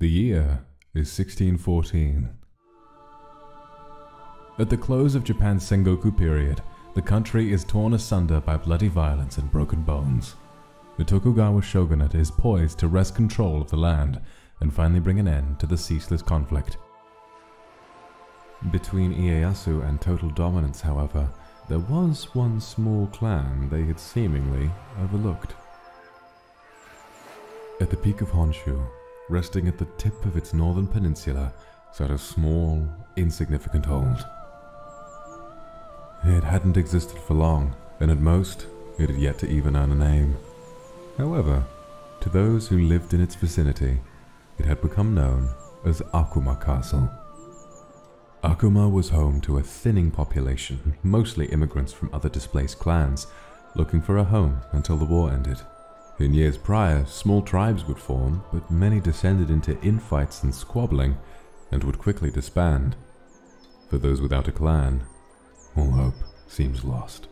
The year is 1614. At the close of Japan's Sengoku period, the country is torn asunder by bloody violence and broken bones. The Tokugawa shogunate is poised to wrest control of the land and finally bring an end to the ceaseless conflict. Between Ieyasu and total dominance, however, there was one small clan they had seemingly overlooked. At the peak of Honshu, resting at the tip of its northern peninsula, sat a small, insignificant hold. It hadn't existed for long, and at most, it had yet to even earn a name. However, to those who lived in its vicinity, it had become known as Akuma Castle. Akuma was home to a thinning population, mostly immigrants from other displaced clans, looking for a home until the war ended. In years prior, small tribes would form, but many descended into infights and squabbling, and would quickly disband. For those without a clan, all hope seems lost.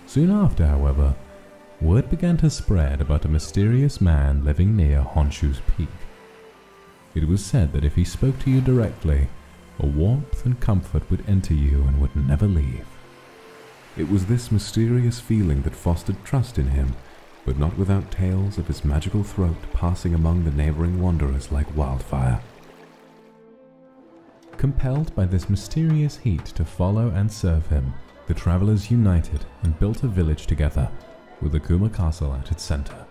Soon after, however, word began to spread about a mysterious man living near Honshu's peak. It was said that if he spoke to you directly, a warmth and comfort would enter you and would never leave. It was this mysterious feeling that fostered trust in him, but not without tales of his magical throat passing among the neighboring wanderers like wildfire. Compelled by this mysterious heat to follow and serve him, the travelers united and built a village together, with Akuma Castle at its center.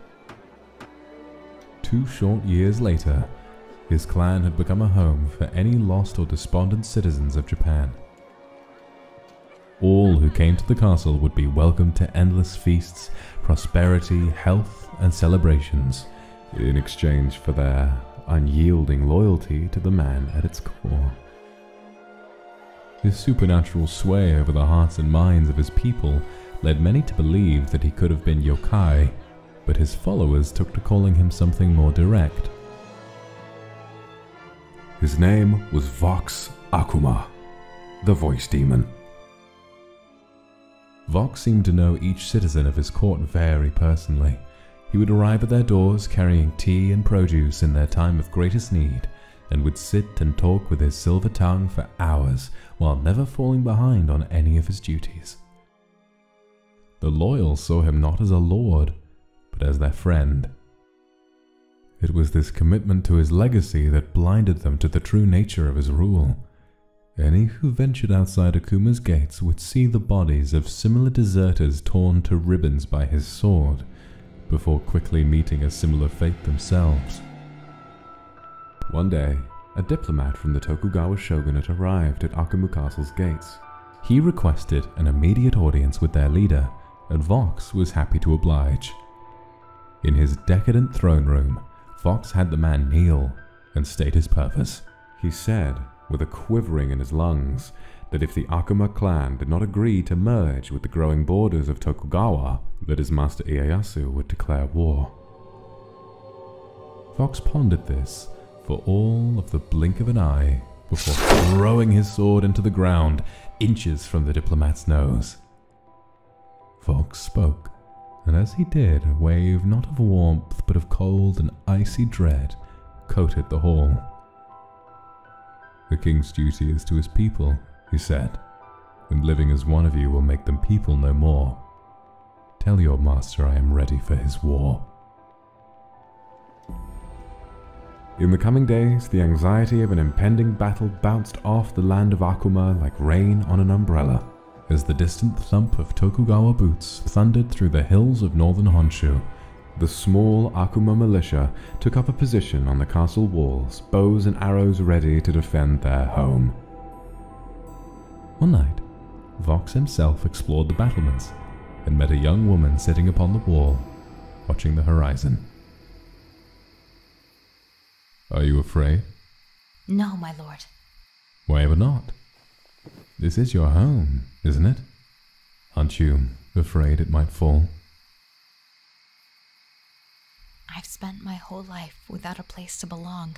2 short years later, his clan had become a home for any lost or despondent citizens of Japan. All who came to the castle would be welcomed to endless feasts, prosperity, health, and celebrations, in exchange for their unyielding loyalty to the man at its core. His supernatural sway over the hearts and minds of his people led many to believe that he could have been yokai, but his followers took to calling him something more direct. His name was Vox Akuma, the voice demon. Vox seemed to know each citizen of his court very personally. He would arrive at their doors carrying tea and produce in their time of greatest need, and would sit and talk with his silver tongue for hours, while never falling behind on any of his duties. The loyal saw him not as a lord, but as their friend. It was this commitment to his legacy that blinded them to the true nature of his rule. Any who ventured outside Akuma's gates would see the bodies of similar deserters torn to ribbons by his sword, before quickly meeting a similar fate themselves. One day, a diplomat from the Tokugawa shogunate arrived at Akuma Castle's gates. He requested an immediate audience with their leader, and Vox was happy to oblige. In his decadent throne room, Vox had the man kneel and state his purpose. He said, with a quivering in his lungs, that if the Akuma clan did not agree to merge with the growing borders of Tokugawa, that his master Ieyasu would declare war. Vox pondered this for all of the blink of an eye before throwing his sword into the ground, inches from the diplomat's nose. Vox spoke, and as he did, a wave not of warmth but of cold and icy dread coated the hall. "The king's duty is to his people," he said, "and living as one of you will make them people no more. Tell your master I am ready for his war." In the coming days, the anxiety of an impending battle bounced off the land of Akuma like rain on an umbrella, as the distant thump of Tokugawa boots thundered through the hills of northern Honshu. The small Akuma militia took up a position on the castle walls, bows and arrows ready to defend their home. One night, Vox himself explored the battlements and met a young woman sitting upon the wall, watching the horizon. "Are you afraid?" "No, my lord." "Why ever not? This is your home, isn't it? Aren't you afraid it might fall?" "I've spent my whole life without a place to belong.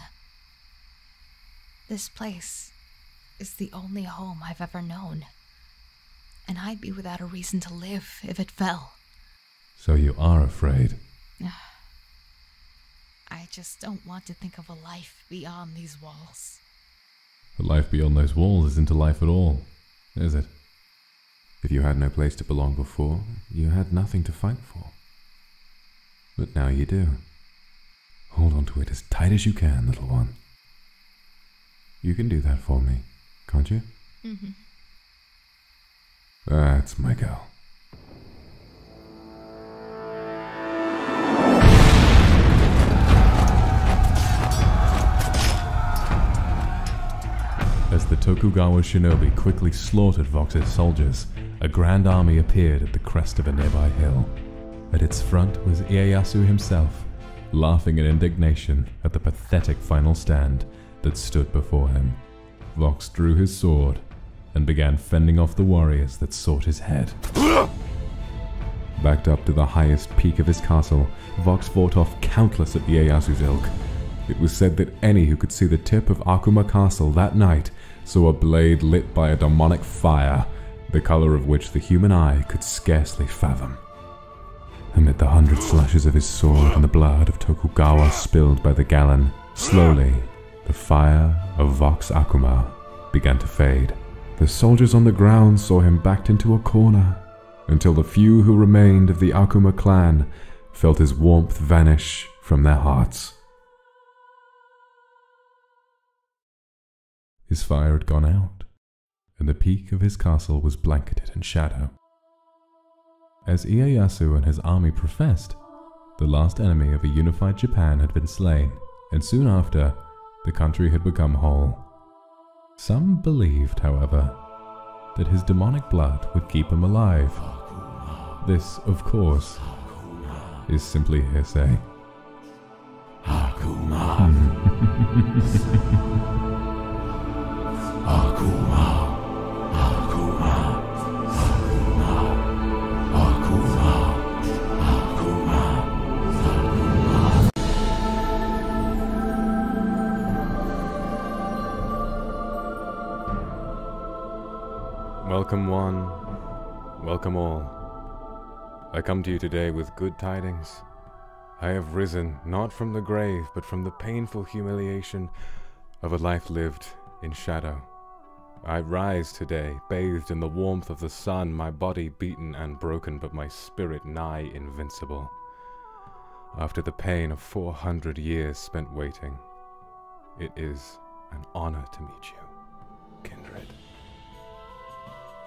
This place is the only home I've ever known, and I'd be without a reason to live if it fell." "So you are afraid?" just don't want to think of a life beyond these walls. A life beyond those walls isn't a life at all, is it? If you had no place to belong before, you had nothing to fight for. But now you do. Hold on to it as tight as you can, little one. You can do that for me, can't you? Mm-hmm. That's my girl. As the Tokugawa shinobi quickly slaughtered Vox's soldiers, a grand army appeared at the crest of a nearby hill. At its front was Ieyasu himself, laughing in indignation at the pathetic final stand that stood before him. Vox drew his sword and began fending off the warriors that sought his head. Backed up to the highest peak of his castle, Vox fought off countless of Ieyasu's ilk. It was said that any who could see the tip of Akuma Castle that night saw a blade lit by a demonic fire, the color of which the human eye could scarcely fathom. Amid the 100 slashes of his sword and the blood of Tokugawa spilled by the gallon, slowly, the fire of Vox Akuma began to fade. The soldiers on the ground saw him backed into a corner, until the few who remained of the Akuma clan felt his warmth vanish from their hearts. His fire had gone out, and the peak of his castle was blanketed in shadow. As Ieyasu and his army professed, the last enemy of a unified Japan had been slain, and soon after, the country had become whole. Some believed, however, that his demonic blood would keep him alive. This, of course, is simply hearsay. Akuma. Akuma. Akuma. Akuma. Akuma. Akuma. Welcome one, welcome all. I come to you today with good tidings. I have risen, not from the grave, but from the painful humiliation of a life lived in shadow. I rise today, bathed in the warmth of the sun, my body beaten and broken, but my spirit nigh invincible. After the pain of 400 years spent waiting, it is an honor to meet you, kindred.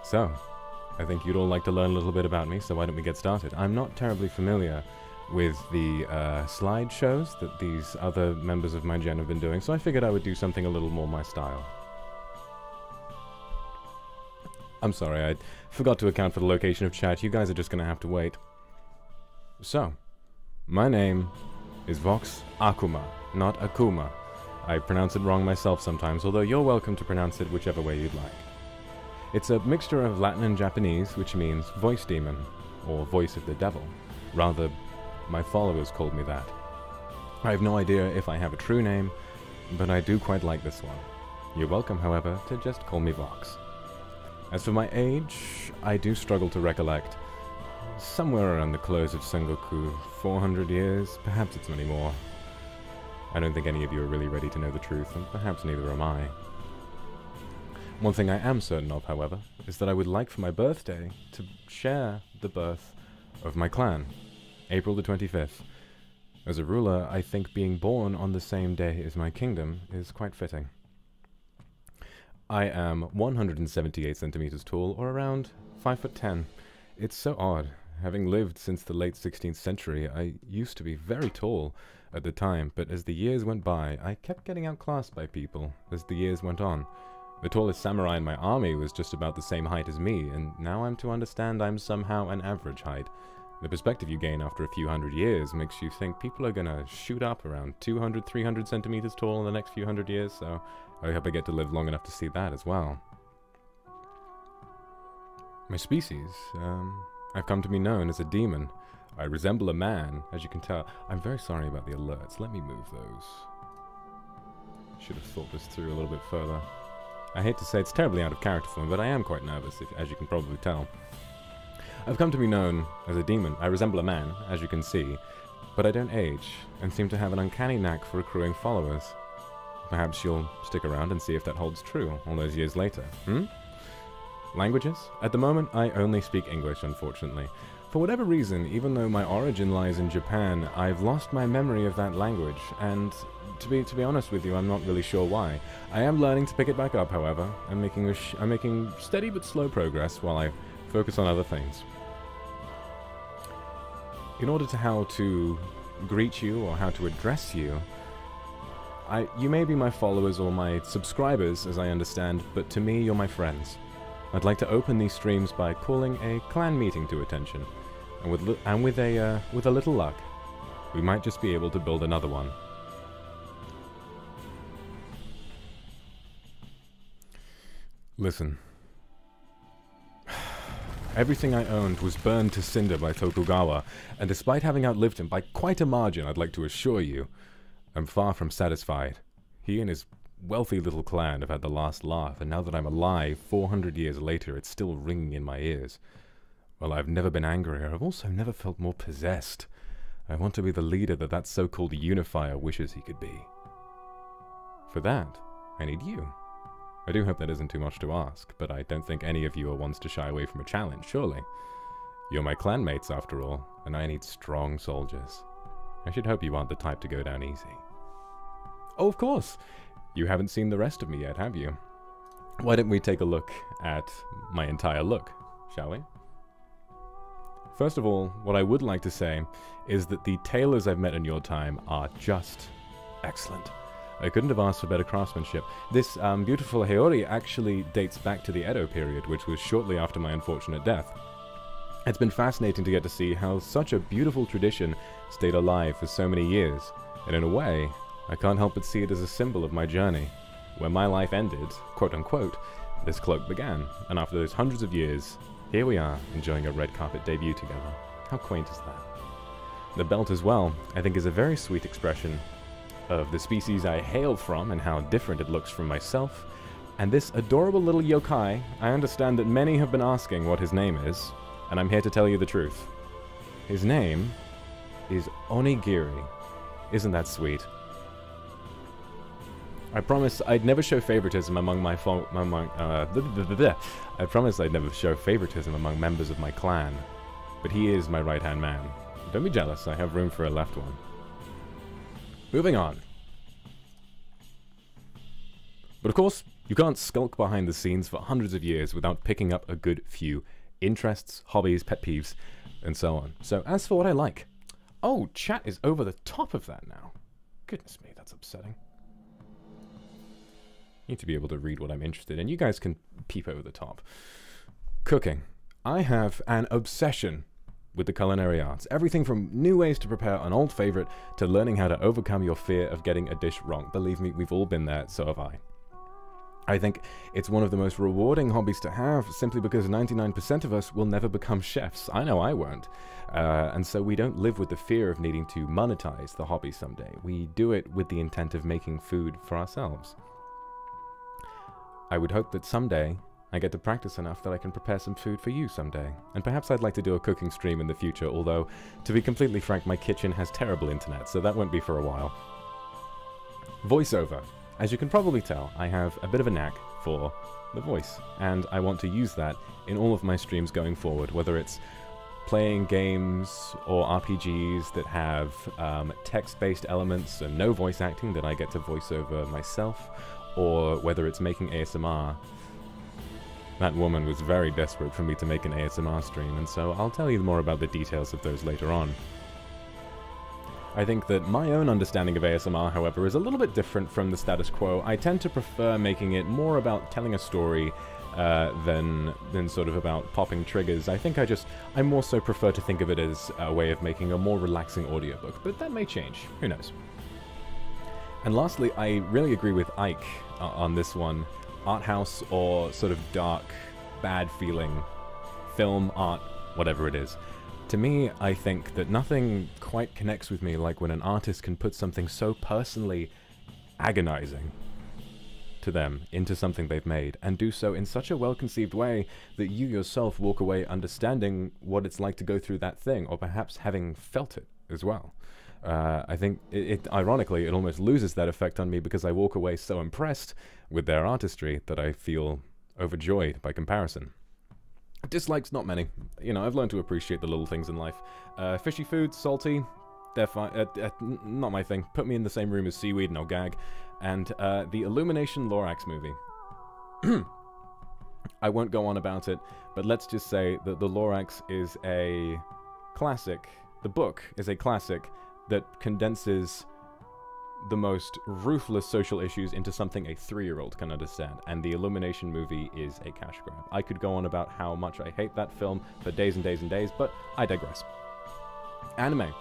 So, I think you'd all like to learn a little bit about me, so why don't we get started? I'm not terribly familiar with the slideshows that these other members of my gen have been doing, so I figured I would do something a little more my style. I'm sorry, I forgot to account for the location of chat. You guys are just going to have to wait. So, my name is Vox Akuma, not Akuma. I pronounce it wrong myself sometimes, although you're welcome to pronounce it whichever way you'd like. It's a mixture of Latin and Japanese, which means voice demon, or voice of the devil. Rather, my followers called me that. I have no idea if I have a true name, but I do quite like this one. You're welcome, however, to just call me Vox. As for my age, I do struggle to recollect. Somewhere around the close of Sengoku, 400 years, perhaps it's many more. I don't think any of you are really ready to know the truth, and perhaps neither am I. One thing I am certain of, however, is that I would like for my birthday to share the birth of my clan, April the 25th. As a ruler, I think being born on the same day as my kingdom is quite fitting. I am 178 centimeters tall, or around 5'10". It's so odd. Having lived since the late 16th century, I used to be very tall at the time, but as the years went by, I kept getting outclassed by people as the years went on. The tallest samurai in my army was just about the same height as me, and now I'm to understand I'm somehow an average height. The perspective you gain after a few hundred years makes you think people are gonna shoot up around 200, 300 centimeters tall in the next few hundred years, so I hope I get to live long enough to see that as well. My species, I've come to be known as a demon. I resemble a man, as you can tell. I'm very sorry about the alerts. Let me move those. Should have thought this through a little bit further. I hate to say it's terribly out of character for me, but I am quite nervous, as you can probably tell. I've come to be known as a demon. I resemble a man, as you can see. but I don't age, and seem to have an uncanny knack for accruing followers. Perhaps you'll stick around and see if that holds true all those years later, hmm? Languages? At the moment, I only speak English, unfortunately. For whatever reason, even though my origin lies in Japan, I've lost my memory of that language, and to be honest with you, I'm not really sure why. I am learning to pick it back up, however. I'm making steady but slow progress while I focus on other things. In order to how to greet you or how to address you, you may be my followers or my subscribers, as I understand, but to me, you're my friends. I'd like to open these streams by calling a clan meeting to attention, and with a little luck, we might just be able to build another one. Listen. Everything I owned was burned to cinder by Tokugawa, and despite having outlived him by quite a margin, I'd like to assure you, I'm far from satisfied. He and his wealthy little clan have had the last laugh, and now that I'm alive, 400 years later, it's still ringing in my ears. While I've never been angrier, I've also never felt more possessed. I want to be the leader that so-called unifier wishes he could be. For that, I need you. I do hope that isn't too much to ask, but I don't think any of you are ones to shy away from a challenge, surely. You're my clanmates, after all, and I need strong soldiers. I should hope you aren't the type to go down easy. Oh, of course! You haven't seen the rest of me yet, have you? Why don't we take a look at my entire look, shall we? First of all, what I would like to say is that the tailors I've met in your time are just excellent. I couldn't have asked for better craftsmanship. This beautiful Haori actually dates back to the Edo period, which was shortly after my unfortunate death. It's been fascinating to get to see how such a beautiful tradition stayed alive for so many years, and in a way, I can't help but see it as a symbol of my journey. Where my life ended, quote-unquote, this cloak began, and after those hundreds of years, here we are, enjoying a red carpet debut together. How quaint is that? The belt as well, I think, is a very sweet expression of the species I hail from and how different it looks from myself. And this adorable little yokai, I understand that many have been asking what his name is, and I'm here to tell you the truth. His name is Onigiri. Isn't that sweet? I promise I'd never show favoritism among I promise I'd never show favoritism among members of my clan. But he is my right-hand man. Don't be jealous, I have room for a left one. Moving on. But of course, you can't skulk behind the scenes for hundreds of years without picking up a good few interests, hobbies, pet peeves, and so on. So as for what I like... Oh, chat is over the top of that now. Goodness me, that's upsetting. Need to be able to read what I'm interested in. You guys can peep over the top. Cooking. I have an obsession with the culinary arts. Everything from new ways to prepare an old favorite to learning how to overcome your fear of getting a dish wrong. Believe me, we've all been there, so have I. I think it's one of the most rewarding hobbies to have, simply because 99% of us will never become chefs. I know I won't. And so we don't live with the fear of needing to monetize the hobby someday. We do it with the intent of making food for ourselves. I would hope that someday I get to practice enough that I can prepare some food for you someday. And perhaps I'd like to do a cooking stream in the future, although, to be completely frank, my kitchen has terrible internet, so that won't be for a while. Voiceover. As you can probably tell, I have a bit of a knack for the voice, and I want to use that in all of my streams going forward, whether it's playing games or RPGs that have text-based elements and no voice acting that I get to voice over myself, or whether it's making ASMR. That woman was very desperate for me to make an ASMR stream, and so I'll tell you more about the details of those later on. I think that my own understanding of ASMR, however, is a little bit different from the status quo. I tend to prefer making it more about telling a story than sort of about popping triggers. I think I more so prefer to think of it as a way of making a more relaxing audiobook, but that may change. Who knows? And lastly, I really agree with Ike on this one. Art house or sort of dark, bad feeling film, art, whatever it is. To me, I think that nothing quite connects with me like when an artist can put something so personally agonizing to them into something they've made, and do so in such a well-conceived way that you yourself walk away understanding what it's like to go through that thing, or perhaps having felt it as well. I think, ironically, it almost loses that effect on me because I walk away so impressed with their artistry that I feel overjoyed by comparison. Dislikes, not many. You know, I've learned to appreciate the little things in life. Fishy foods, salty, they're fine. Not my thing. Put me in the same room as seaweed and I'll gag. And the Illumination Lorax movie. I won't go on about it, but let's just say that the Lorax is a classic. The book is a classic that condenses the most ruthless social issues into something a 3-year-old can understand, and the Illumination movie is a cash grab. I could go on about how much I hate that film for days and days and days, but I digress. Anime.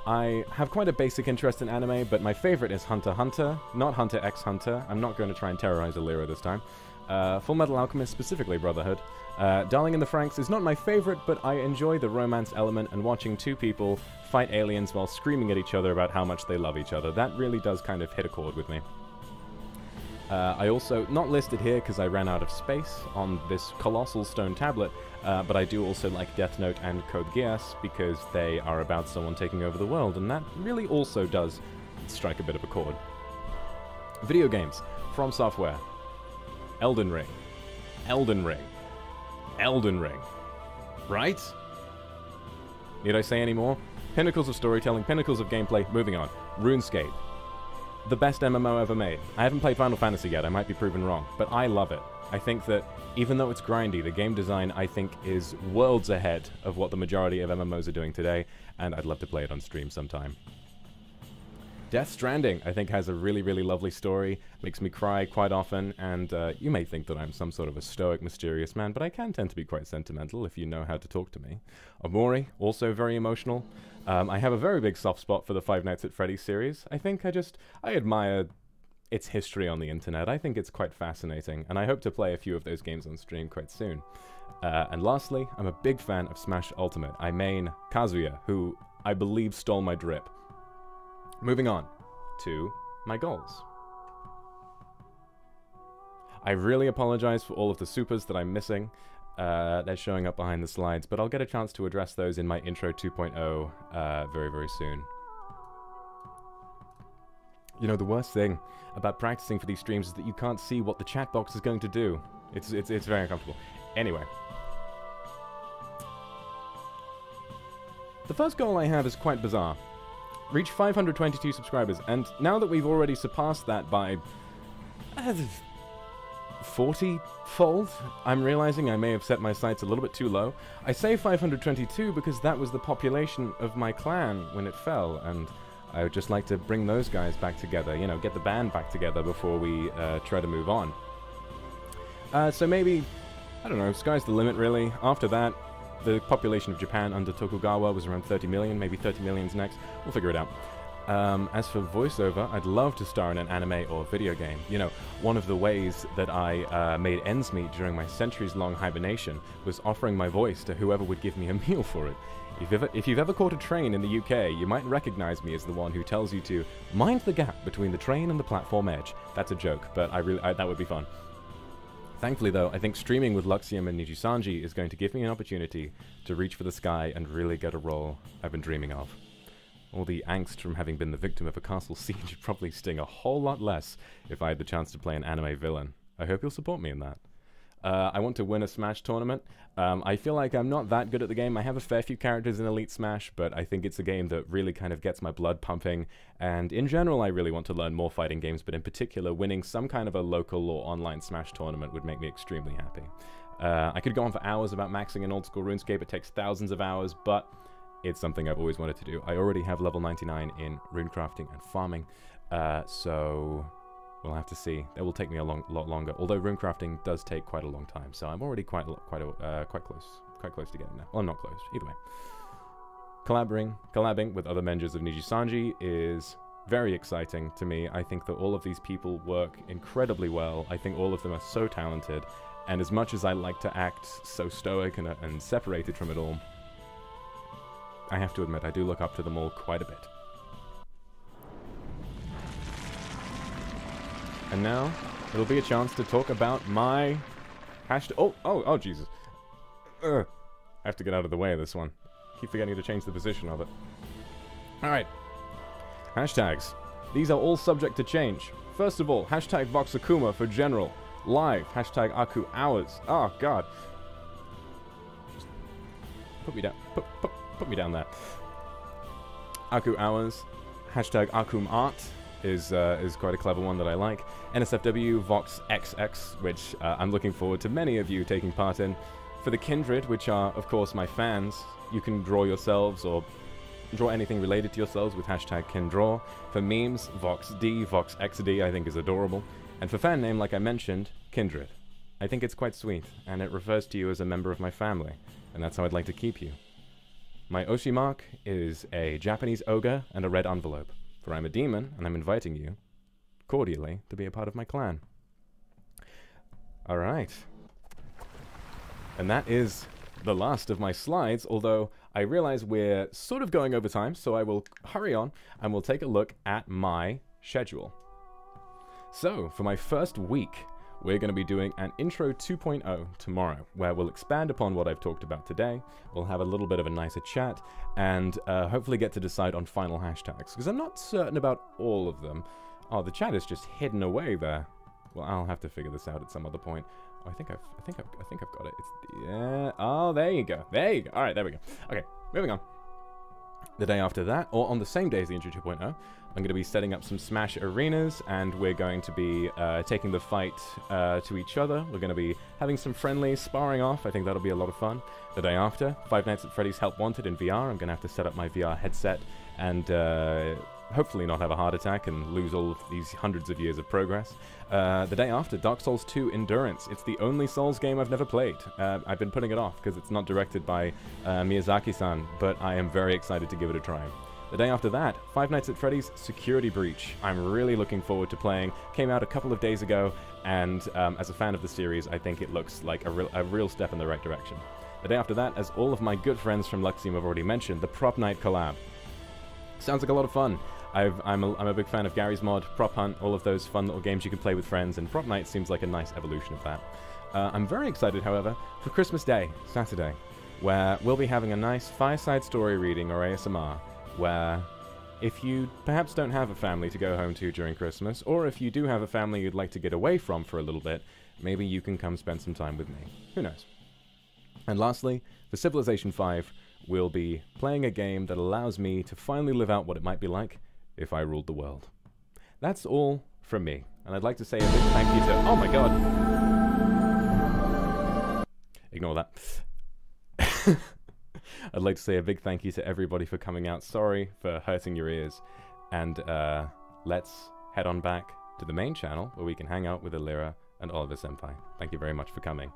I have quite a basic interest in anime, but my favorite is Hunter x Hunter, not Hunter x Hunter. I'm not going to try and terrorize Alira this time. Full Metal Alchemist, specifically Brotherhood. Darling in the Franxx is not my favorite, but I enjoy the romance element and watching two people fight aliens while screaming at each other about how much they love each other. That really does kind of hit a chord with me. I also, not listed here because I ran out of space on this colossal stone tablet, but I do also like Death Note and Code Geass because they are about someone taking over the world, and that really also does strike a bit of a chord. Video games. From Software. Elden Ring. Elden Ring. Elden Ring. Right? Need I say any more? Pinnacles of storytelling, pinnacles of gameplay, moving on. RuneScape. The best MMO ever made. I haven't played Final Fantasy yet, I might be proven wrong, but I love it. I think that, even though it's grindy, the game design, I think, is worlds ahead of what the majority of MMOs are doing today, and I'd love to play it on stream sometime. Death Stranding, I think, has a really, really lovely story, makes me cry quite often, and you may think that I'm some sort of a stoic, mysterious man, but I can tend to be quite sentimental if you know how to talk to me. Omori, also very emotional. I have a very big soft spot for the Five Nights at Freddy's series. I think I admire its history on the internet. I think it's quite fascinating, and I hope to play a few of those games on stream quite soon. And lastly, I'm a big fan of Smash Ultimate. I main Kazuya, who I believe stole my drip. Moving on to my goals. I really apologize for all of the supers that I'm missing. They're showing up behind the slides, but I'll get a chance to address those in my intro 2.0 very, very soon. You know, the worst thing about practicing for these streams is that you can't see what the chat box is going to do. It's very uncomfortable. Anyway. The first goal I have is quite bizarre. Reach 522 subscribers, and now that we've already surpassed that by 40-fold, I'm realizing I may have set my sights a little bit too low. I say 522 because that was the population of my clan when it fell, and I would just like to bring those guys back together, you know, get the band back together before we try to move on. So maybe, I don't know, sky's the limit really. After that, the population of Japan under Tokugawa was around 30 million, maybe 30 million's next. We'll figure it out. As for voiceover, I'd love to star in an anime or video game. You know, one of the ways that I made ends meet during my centuries-long hibernation was offering my voice to whoever would give me a meal for it. If you've ever caught a train in the UK, you might recognize me as the one who tells you to mind the gap between the train and the platform edge. That's a joke, but that would be fun. Thankfully, though, I think streaming with Luxiem and NIJISANJI is going to give me an opportunity to reach for the sky and really get a role I've been dreaming of. All the angst from having been the victim of a castle siege would probably sting a whole lot less if I had the chance to play an anime villain. I hope you'll support me in that. I want to win a Smash tournament. I feel like I'm not that good at the game. I have a fair few characters in Elite Smash, but I think it's a game that really kind of gets my blood pumping. And in general, I really want to learn more fighting games, but in particular, winning some kind of a local or online Smash tournament would make me extremely happy. I could go on for hours about maxing an old-school RuneScape. It takes thousands of hours, but it's something I've always wanted to do. I already have level 99 in runecrafting and farming, so we'll have to see. It will take me a lot longer, although runecrafting does take quite a long time, so I'm already quite close to getting there. Well, not close, either way. Collabing with other members of NIJISANJI is very exciting to me. I think that all of these people work incredibly well. I think all of them are so talented, and as much as I like to act so stoic and separated from it all, I have to admit I do look up to them all quite a bit. And now, it'll be a chance to talk about my hashtag. Oh, Jesus. I have to get out of the way of this one. Keep forgetting to change the position of it. Alright. hashtags. These are all subject to change. First of all, hashtag Vox Akuma for general. Live, hashtag Aku Hours. Oh, God. Just put me down. Put me down there. Aku Hours. Hashtag Akum Art is quite a clever one that I like. NSFW Vox XX, which I'm looking forward to many of you taking part in. For the Kindred, which are, of course, my fans, you can draw yourselves or draw anything related to yourselves with hashtag KinDraw. For memes, VoxD, VoxXD I think is adorable. And for fan name, like I mentioned, Kindred. I think it's quite sweet, and it refers to you as a member of my family, and that's how I'd like to keep you. My Oshi mark is a Japanese ogre and a red envelope, for I'm a demon, and I'm inviting you, cordially, to be a part of my clan. Alright. And that is the last of my slides, although I realize we're sort of going over time, so I will hurry on and we'll take a look at my schedule. So, for my first week, we're going to be doing an Intro 2.0 tomorrow, where we'll expand upon what I've talked about today, we'll have a little bit of a nicer chat, and hopefully get to decide on final hashtags, because I'm not certain about all of them. Oh, the chat is just hidden away there. Well, I'll have to figure this out at some other point. Oh, I think I've got it. It's yeah. Oh, there you go. There you go. All right, there we go. Okay, moving on. The day after that, or on the same day as the Intro 2.0, I'm going to be setting up some Smash arenas, and we're going to be taking the fight to each other. We're going to be having some friendly sparring off. I think that'll be a lot of fun. The day after, Five Nights at Freddy's Help Wanted in VR. I'm going to have to set up my VR headset and hopefully not have a heart attack and lose all of these hundreds of years of progress. The day after, Dark Souls 2 Endurance. It's the only Souls game I've never played. I've been putting it off because it's not directed by Miyazaki-san, but I am very excited to give it a try. The day after that, Five Nights at Freddy's Security Breach. I'm really looking forward to playing. Came out a couple of days ago, and as a fan of the series, I think it looks like a real step in the right direction. The day after that, as all of my good friends from Luxiem have already mentioned, the Prop Night collab. Sounds like a lot of fun. I'm a big fan of Gary's Mod, Prop Hunt, all of those fun little games you can play with friends, and Prop Night seems like a nice evolution of that. I'm very excited, however, for Christmas Day, Saturday, where we'll be having a nice fireside story reading or ASMR, where if you perhaps don't have a family to go home to during Christmas, or if you do have a family you'd like to get away from for a little bit, maybe you can come spend some time with me. Who knows? And lastly, for Civilization 5, we'll be playing a game that allows me to finally live out what it might be like if I ruled the world. That's all from me, and I'd like to say a big thank you to... Oh my god! Ignore that. I'd like to say a big thank you to everybody for coming out. Sorry for hurting your ears. And let's head on back to the main channel where we can hang out with Alira and Oliver Senpai. Thank you very much for coming.